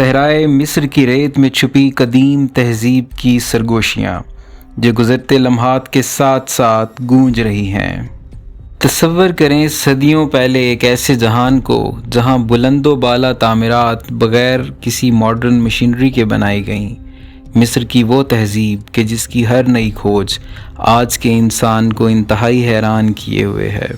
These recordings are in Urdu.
صحرائے مصر کی ریت میں چھپی قدیم تہذیب کی سرگوشیاں جو گزرتے لمحات کے ساتھ ساتھ گونج رہی ہیں۔ تصور کریں صدیوں پہلے ایک ایسے جہان کو جہاں بلند و بالا تعمیرات بغیر کسی ماڈرن مشینری کے بنائی گئیں۔ مصر کی وہ تہذیب کہ جس کی ہر نئی کھوج آج کے انسان کو انتہائی حیران کیے ہوئے ہے۔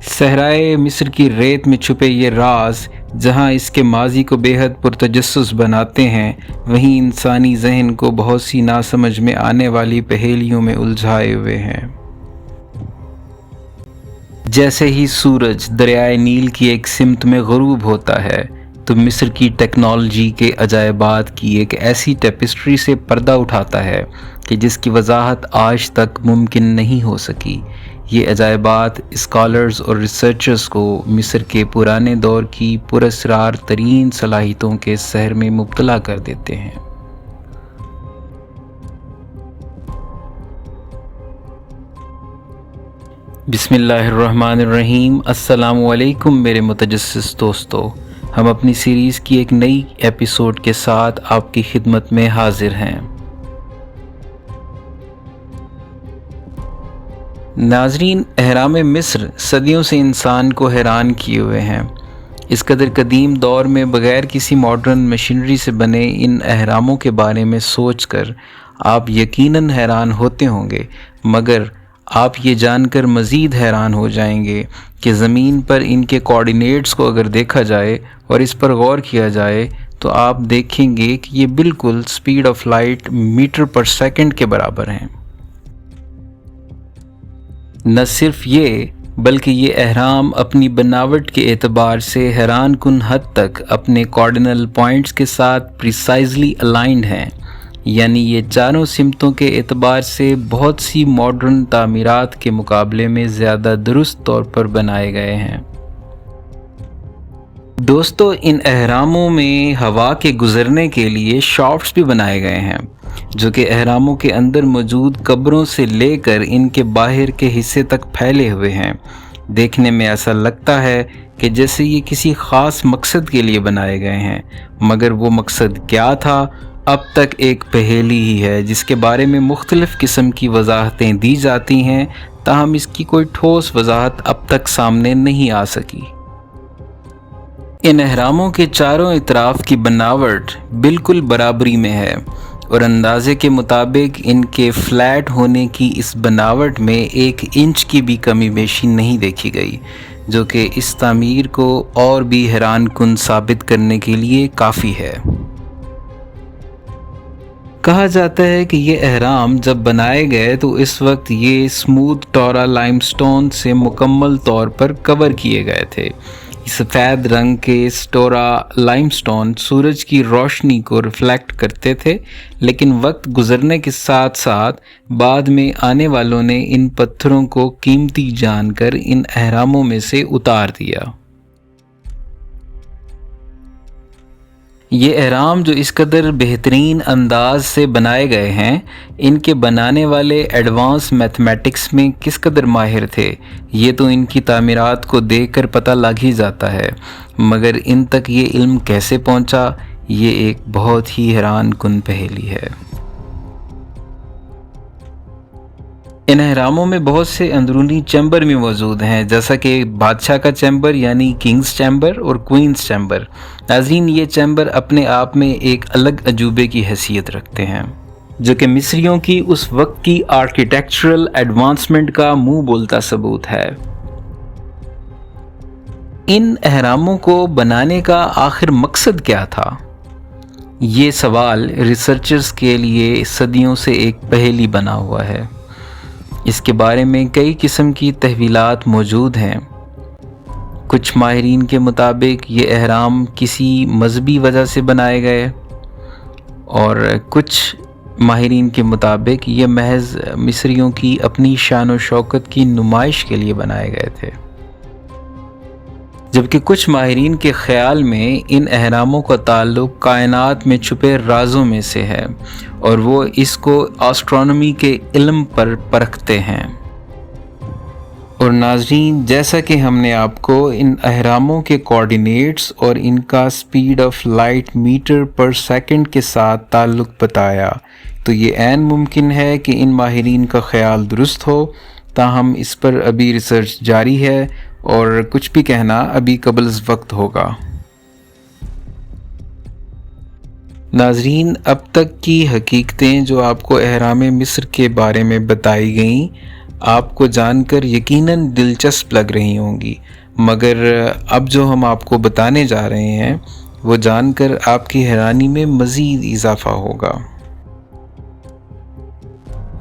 صحرائے مصر کی ریت میں چھپے یہ راز جہاں اس کے ماضی کو بے حد پرتجسس بناتے ہیں، وہیں انسانی ذہن کو بہت سی ناسمجھ میں آنے والی پہیلیوں میں الجھائے ہوئے ہیں۔ جیسے ہی سورج دریائے نیل کی ایک سمت میں غروب ہوتا ہے تو مصر کی ٹیکنالوجی کے عجائبات کی ایک ایسی ٹیپسٹری سے پردہ اٹھاتا ہے کہ جس کی وضاحت آج تک ممکن نہیں ہو سکی۔ یہ عجائبات اسکالرز اور ریسرچرز کو مصر کے پرانے دور کی پراسرار ترین صلاحیتوں کے سحر میں مبتلا کر دیتے ہیں۔ بسم اللہ الرحمن الرحیم۔ السلام علیکم میرے متجسس دوستو، ہم اپنی سیریز کی ایک نئی ایپیسوڈ کے ساتھ آپ کی خدمت میں حاضر ہیں۔ ناظرین، اہرام مصر صدیوں سے انسان کو حیران کیے ہوئے ہیں۔ اس قدر قدیم دور میں بغیر کسی ماڈرن مشینری سے بنے ان اہراموں کے بارے میں سوچ کر آپ یقیناً حیران ہوتے ہوں گے، مگر آپ یہ جان کر مزید حیران ہو جائیں گے کہ زمین پر ان کے کوآرڈینیٹس کو اگر دیکھا جائے اور اس پر غور کیا جائے تو آپ دیکھیں گے کہ یہ بالکل speed of light metre per second کے برابر ہیں۔ نہ صرف یہ بلکہ یہ اہرام اپنی بناوٹ کے اعتبار سے حیران کن حد تک اپنے کوارڈینل پوائنٹس کے ساتھ پریسائزلی الائنڈ ہیں، یعنی یہ چاروں سمتوں کے اعتبار سے بہت سی ماڈرن تعمیرات کے مقابلے میں زیادہ درست طور پر بنائے گئے ہیں۔ دوستو، ان اہراموں میں ہوا کے گزرنے کے لیے شافٹس بھی بنائے گئے ہیں جو کہ اہراموں کے اندر موجود قبروں سے لے کر ان کے باہر کے حصے تک پھیلے ہوئے ہیں۔ دیکھنے میں ایسا لگتا ہے کہ جیسے یہ کسی خاص مقصد کے لیے بنائے گئے ہیں، مگر وہ مقصد کیا تھا اب تک ایک پہیلی ہی ہے جس کے بارے میں مختلف قسم کی وضاحتیں دی جاتی ہیں، تاہم اس کی کوئی ٹھوس وضاحت اب تک سامنے نہیں آ سکی۔ ان اہراموں کے چاروں اطراف کی بناوٹ بالکل برابری میں ہے اور اندازے کے مطابق ان کے فلیٹ ہونے کی اس بناوٹ میں 1 انچ کی بھی کمی بیشی نہیں دیکھی گئی، جو کہ اس تعمیر کو اور بھی حیران کن ثابت کرنے کے لیے کافی ہے۔ کہا جاتا ہے کہ یہ اہرام جب بنائے گئے تو اس وقت یہ سموتھ ٹورا لائم سٹون سے مکمل طور پر کور کیے گئے تھے۔ سفید رنگ کے سٹورا لائم سٹون سورج کی روشنی کو ریفلیکٹ کرتے تھے، لیکن وقت گزرنے کے ساتھ ساتھ بعد میں آنے والوں نے ان پتھروں کو قیمتی جان کر ان اہراموں میں سے اتار دیا۔ یہ اہرام جو اس قدر بہترین انداز سے بنائے گئے ہیں، ان کے بنانے والے ایڈوانس میتھمیٹکس میں کس قدر ماہر تھے یہ تو ان کی تعمیرات کو دیکھ کر پتہ لگ ہی جاتا ہے، مگر ان تک یہ علم کیسے پہنچا، یہ ایک بہت ہی حیران کن پہیلی ہے۔ ان اہراموں میں بہت سے اندرونی چیمبر بھی موجود ہیں، جیسا کہ بادشاہ کا چیمبر یعنی کنگز چیمبر اور کوئنز چیمبر۔ ناظرین، یہ چیمبر اپنے آپ میں ایک الگ عجوبے کی حیثیت رکھتے ہیں جو کہ مصریوں کی اس وقت کی آرکیٹیکچرل ایڈوانسمنٹ کا منہ بولتا ثبوت ہے۔ ان اہراموں کو بنانے کا آخر مقصد کیا تھا؟ یہ سوال ریسرچرز کے لیے صدیوں سے ایک پہیلی بنا ہوا ہے۔ اس کے بارے میں کئی قسم کی تحویلات موجود ہیں۔ کچھ ماہرین کے مطابق یہ اہرام کسی مذہبی وجہ سے بنائے گئے اور کچھ ماہرین کے مطابق یہ محض مصریوں کی اپنی شان و شوکت کی نمائش کے لیے بنائے گئے تھے، جبکہ کچھ ماہرین کے خیال میں ان اہراموں کا تعلق کائنات میں چھپے رازوں میں سے ہے اور وہ اس کو آسٹرونومی کے علم پر پرکھتے ہیں۔ اور ناظرین، جیسا کہ ہم نے آپ کو ان اہراموں کے کوآرڈینیٹس اور ان کا speed of light metre per second کے ساتھ تعلق بتایا، تو یہ عین ممکن ہے کہ ان ماہرین کا خیال درست ہو، تاہم اس پر ابھی ریسرچ جاری ہے اور کچھ بھی کہنا ابھی قبل از وقت ہوگا۔ ناظرین، اب تک کی حقیقتیں جو آپ کو اہرام مصر کے بارے میں بتائی گئیں، آپ کو جان کر یقیناً دلچسپ لگ رہی ہوں گی، مگر اب جو ہم آپ کو بتانے جا رہے ہیں وہ جان کر آپ کی حیرانی میں مزید اضافہ ہوگا۔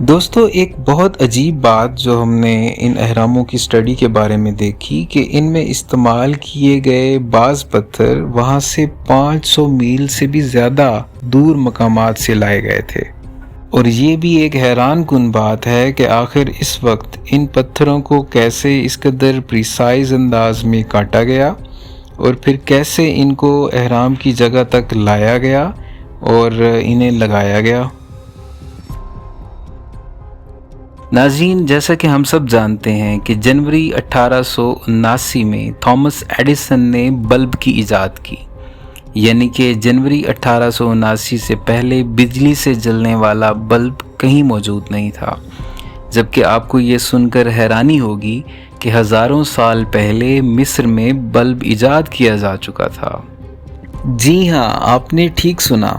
دوستو، ایک بہت عجیب بات جو ہم نے ان اہراموں کی اسٹڈی کے بارے میں دیکھی کہ ان میں استعمال کیے گئے بعض پتھر وہاں سے 500 میل سے بھی زیادہ دور مقامات سے لائے گئے تھے، اور یہ بھی ایک حیران کن بات ہے کہ آخر اس وقت ان پتھروں کو کیسے اس قدر پریسائز انداز میں کاٹا گیا اور پھر کیسے ان کو اہرام کی جگہ تک لایا گیا اور انہیں لگایا گیا۔ ناظرین، جیسا کہ ہم سب جانتے ہیں کہ جنوری 1879 میں تھامس ایڈیسن نے بلب کی ایجاد کی، یعنی کہ جنوری 1879 سے پہلے بجلی سے جلنے والا بلب کہیں موجود نہیں تھا، جبکہ آپ کو یہ سن کر حیرانی ہوگی کہ ہزاروں سال پہلے مصر میں بلب ایجاد کیا جا چکا تھا۔ جی ہاں، آپ نے ٹھیک سنا،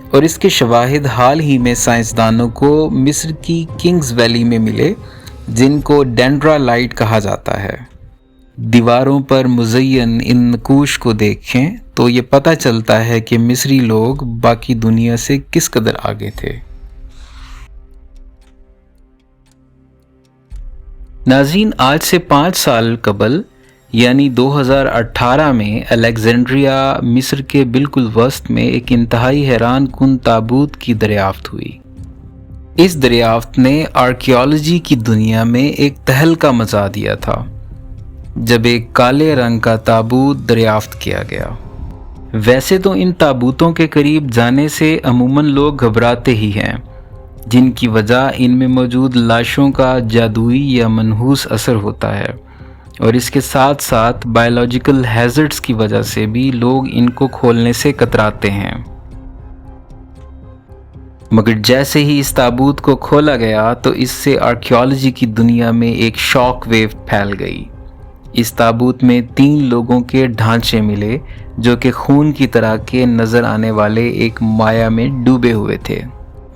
اور اس کے شواہد حال ہی میں سائنسدانوں کو مصر کی کنگز ویلی میں ملے، جن کو ڈینڈرا لائٹ کہا جاتا ہے۔ دیواروں پر مزین ان نقوش کو دیکھیں تو یہ پتہ چلتا ہے کہ مصری لوگ باقی دنیا سے کس قدر آگے تھے۔ ناظرین، آج سے 5 سال قبل یعنی 2018 میں الیگزینڈریا مصر کے بالکل وسط میں ایک انتہائی حیران کن تابوت کی دریافت ہوئی۔ اس دریافت نے آرکیالوجی کی دنیا میں ایک تہلکہ مچا دیا تھا جب ایک کالے رنگ کا تابوت دریافت کیا گیا۔ ویسے تو ان تابوتوں کے قریب جانے سے عموماً لوگ گھبراتے ہی ہیں، جن کی وجہ ان میں موجود لاشوں کا جادوئی یا منحوس اثر ہوتا ہے، اور اس کے ساتھ ساتھ بائیولوجیکل ہیزرڈز کی وجہ سے بھی لوگ ان کو کھولنے سے کتراتے ہیں۔ مگر جیسے ہی اس تابوت کو کھولا گیا تو اس سے آرکیالوجی کی دنیا میں ایک شاک ویو پھیل گئی۔ اس تابوت میں 3 لوگوں کے ڈھانچے ملے جو کہ خون کی طرح کے نظر آنے والے ایک مایا میں ڈوبے ہوئے تھے۔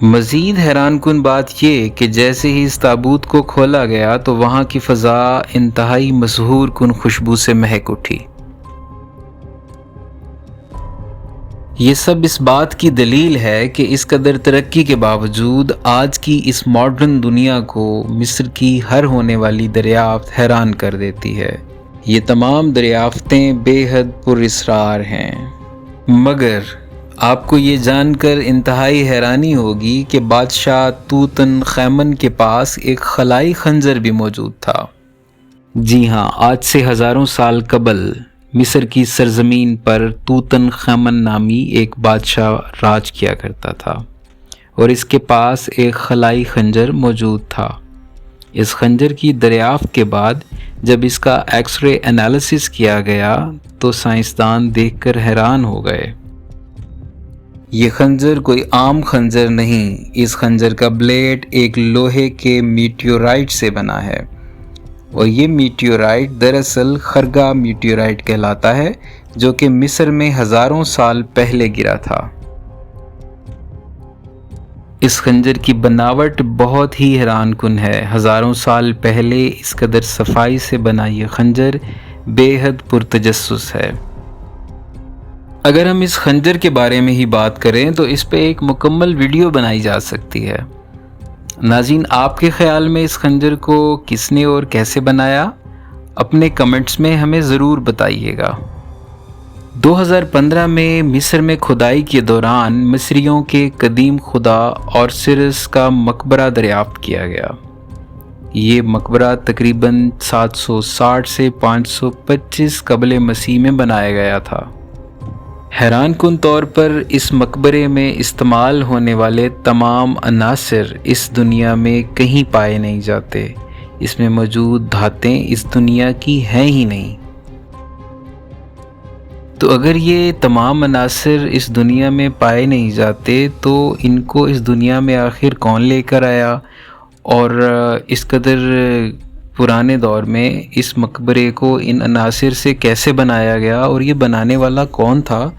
مزید حیران کن بات یہ کہ جیسے ہی اس تابوت کو کھولا گیا تو وہاں کی فضا انتہائی مسحور کن خوشبو سے مہک اٹھی۔ یہ سب اس بات کی دلیل ہے کہ اس قدر ترقی کے باوجود آج کی اس ماڈرن دنیا کو مصر کی ہر ہونے والی دریافت حیران کر دیتی ہے۔ یہ تمام دریافتیں بے حد پر اسرار ہیں، مگر آپ کو یہ جان کر انتہائی حیرانی ہوگی کہ بادشاہ توت عنخ آمن کے پاس ایک خلائی خنجر بھی موجود تھا۔ جی ہاں، آج سے ہزاروں سال قبل مصر کی سرزمین پر توت عنخ آمن نامی ایک بادشاہ راج کیا کرتا تھا، اور اس کے پاس ایک خلائی خنجر موجود تھا۔ اس خنجر کی دریافت کے بعد جب اس کا ایکس رے انالیسس کیا گیا تو سائنسدان دیکھ کر حیران ہو گئے۔ یہ خنجر کوئی عام خنجر نہیں، اس خنجر کا بلیڈ ایک لوہے کے میٹیورائٹ سے بنا ہے، اور یہ میٹیورائٹ دراصل خرگا میٹیورائٹ کہلاتا ہے، جو کہ مصر میں ہزاروں سال پہلے گرا تھا۔ اس خنجر کی بناوٹ بہت ہی حیران کن ہے۔ ہزاروں سال پہلے اس قدر صفائی سے بنا یہ خنجر بے حد پرتجسس ہے۔ اگر ہم اس خنجر کے بارے میں ہی بات کریں تو اس پہ ایک مکمل ویڈیو بنائی جا سکتی ہے۔ ناظرین، آپ کے خیال میں اس خنجر کو کس نے اور کیسے بنایا؟ اپنے کمنٹس میں ہمیں ضرور بتائیے گا۔ 2015 میں مصر میں کھدائی کے دوران مصریوں کے قدیم خدا اوسیرس کا مقبرہ دریافت کیا گیا۔ یہ مقبرہ تقریباً 760 سے 525 قبل مسیح میں بنایا گیا تھا۔ حیران کن طور پر اس مقبرے میں استعمال ہونے والے تمام عناصر اس دنیا میں کہیں پائے نہیں جاتے۔ اس میں موجود دھاتیں اس دنیا کی ہیں ہی نہیں۔ تو اگر یہ تمام عناصر اس دنیا میں پائے نہیں جاتے تو ان کو اس دنیا میں آخر کون لے کر آیا، اور اس قدر پرانے دور میں اس مقبرے کو ان عناصر سے کیسے بنایا گیا اور یہ بنانے والا کون تھا،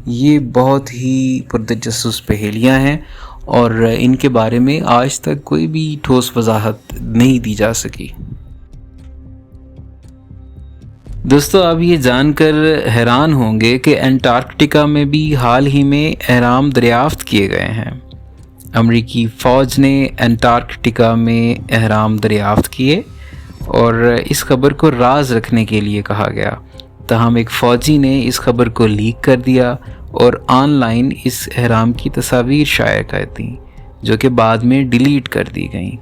یہ بہت ہی پرتجسس پہیلیاں ہیں اور ان کے بارے میں آج تک کوئی بھی ٹھوس وضاحت نہیں دی جا سکی۔ دوستو، آپ یہ جان کر حیران ہوں گے کہ انٹارکٹیکا میں بھی حال ہی میں اہرام دریافت کیے گئے ہیں۔ امریکی فوج نے انٹارکٹیکا میں اہرام دریافت کیے اور اس خبر کو راز رکھنے کے لیے کہا گیا، تاہم ایک فوجی نے اس خبر کو لیک کر دیا اور آن لائن اس اہرام کی تصاویر شائع کر دیں، جو کہ بعد میں ڈیلیٹ کر دی گئیں۔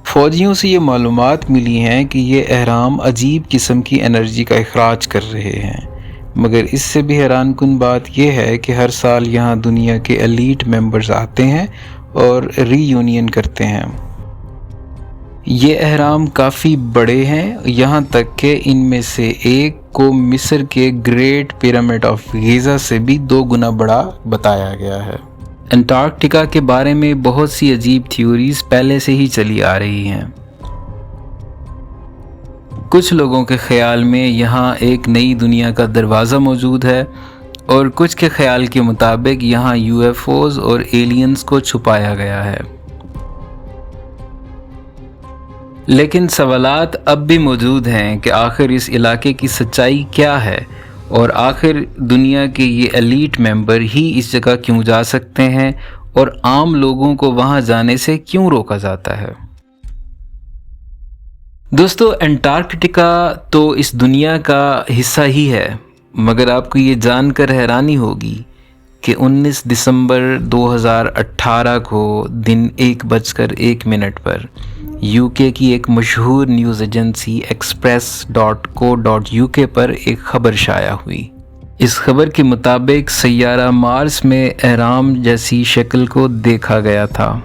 فوجیوں سے یہ معلومات ملی ہیں کہ یہ اہرام عجیب قسم کی انرجی کا اخراج کر رہے ہیں، مگر اس سے بھی حیران کن بات یہ ہے کہ ہر سال یہاں دنیا کے ایلیٹ ممبرز آتے ہیں اور ری یونین کرتے ہیں۔ یہ اہرام کافی بڑے ہیں، یہاں تک کہ ان میں سے ایک کو مصر کے گریٹ پیرامڈ آف گیزا سے بھی 2 گنا بڑا بتایا گیا ہے۔ انٹارکٹیکا کے بارے میں بہت سی عجیب تھیوریز پہلے سے ہی چلی آ رہی ہیں۔ کچھ لوگوں کے خیال میں یہاں ایک نئی دنیا کا دروازہ موجود ہے، اور کچھ کے خیال کے مطابق یہاں UFOز اور ایلینز کو چھپایا گیا ہے۔ لیکن سوالات اب بھی موجود ہیں کہ آخر اس علاقے کی سچائی کیا ہے، اور آخر دنیا کے یہ ایلیٹ ممبر ہی اس جگہ کیوں جا سکتے ہیں اور عام لوگوں کو وہاں جانے سے کیوں روکا جاتا ہے۔ دوستو، انٹارکٹیکا تو اس دنیا کا حصہ ہی ہے، مگر آپ کو یہ جان کر حیرانی ہوگی کہ 19 دسمبر 2018 کو دن 1:01 پر UK کی ایک مشہور نیوز ایجنسی express.co.uk پر ایک خبر شائع ہوئی۔ اس خبر کے مطابق سیارہ مارس میں اہرام جیسی شکل کو دیکھا گیا تھا۔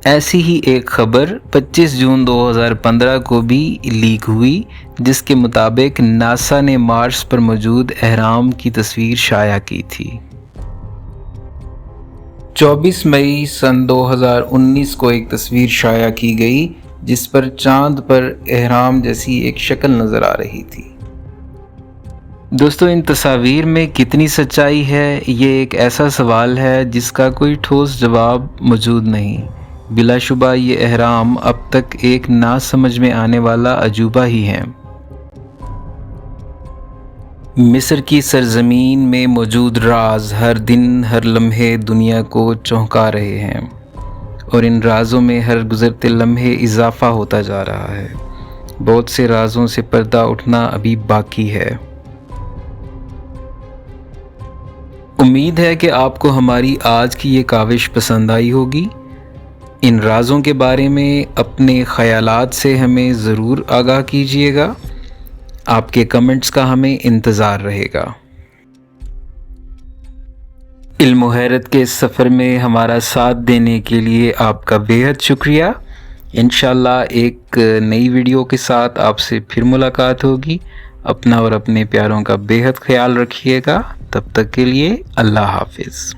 ایسی ہی ایک خبر 25 جون 2015 کو بھی لیک ہوئی، جس کے مطابق ناسا نے مارس پر موجود اہرام کی تصویر شائع کی تھی۔ 24 مئی سن 2019 کو ایک تصویر شائع کی گئی جس پر چاند پر اہرام جیسی ایک شکل نظر آ رہی تھی۔ دوستو، ان تصاویر میں کتنی سچائی ہے، یہ ایک ایسا سوال ہے جس کا کوئی ٹھوس جواب موجود نہیں۔ بلا شبہ یہ اہرام اب تک ایک نہ سمجھ میں آنے والا عجوبہ ہی ہے۔ مصر کی سرزمین میں موجود راز ہر دن ہر لمحے دنیا کو چونکا رہے ہیں، اور ان رازوں میں ہر گزرتے لمحے اضافہ ہوتا جا رہا ہے۔ بہت سے رازوں سے پردہ اٹھنا ابھی باقی ہے۔ امید ہے کہ آپ کو ہماری آج کی یہ کاوش پسند آئی ہوگی۔ ان رازوں کے بارے میں اپنے خیالات سے ہمیں ضرور آگاہ کیجیے گا۔ آپ کے کمنٹس کا ہمیں انتظار رہے گا۔ علم و حیرت کے اس سفر میں ہمارا ساتھ دینے کے لیے آپ کا بیحد شکریہ۔ انشاءاللہ ایک نئی ویڈیو کے ساتھ آپ سے پھر ملاقات ہوگی۔ اپنا اور اپنے پیاروں کا بیحد خیال رکھیے گا۔ تب تک کے لیے اللہ حافظ۔